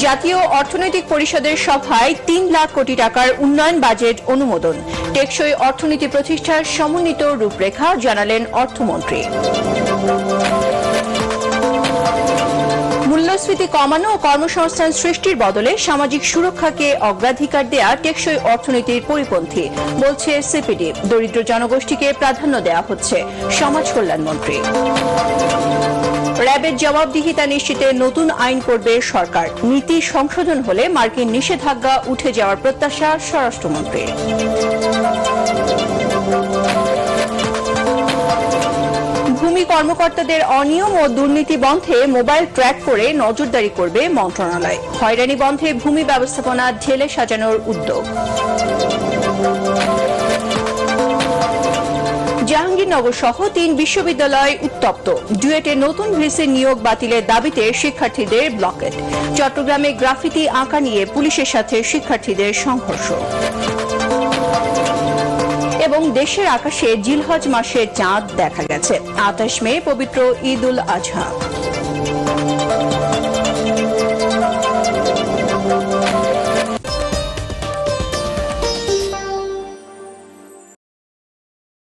জাতীয় অর্থনৈতিক পরিষদের সভায় ৩ লাখ কোটি টাকার উন্নয়ন বাজেট অনুমোদন। টেকসই অর্থনীতি প্রতিষ্ঠার সমন্বিত রূপরেখা জানালেন অর্থমন্ত্রী। মূল্যস্ফীতি কমানো ও কর্মসংস্থান সৃষ্টির বদলে সামাজিক সুরক্ষাকে অগ্রাধিকার দেয়া টেকসই অর্থনীতির পরিপন্থী, বলছে সিপিডি। দরিদ্র জনগোষ্ঠীকে প্রাধান্য দেওয়া হচ্ছে, সমাজ কল্যাণমন্ত্রী। র্যাবের জবাবদিহিতা নিশ্চিতে নতুন আইন করবে সরকার। নীতি সংশোধন হলে মার্কিন নিষেধাজ্ঞা উঠে যাওয়ার প্রত্যাশা স্বরাষ্ট্রমন্ত্রীর। ভূমি কর্মকর্তাদের অনিয়ম ও দুর্নীতি বন্ধে মোবাইল ট্র্যাক করে নজরদারি করবে মন্ত্রণালয়। হয়রানি বন্ধে ভূমি ব্যবস্থাপনা ঢেলে সাজানোর উদ্যোগ। জাহাঙ্গীরনগর সহ ৩ বিশ্ববিদ্যালয় উত্তপ্ত। ডুয়েটে নতুন ভিসি নিয়োগ বাতিলের দাবিতে শিক্ষার্থীদের ব্লকেট। চট্টগ্রামে গ্রাফিতি আঁকা নিয়ে পুলিশের সাথে শিক্ষার্থীদের সংঘর্ষ। এবং দেশের আকাশে জিলহজ মাসের চাঁদ দেখা গেছে। ২৮ মে পবিত্র ঈদ উল আজহা।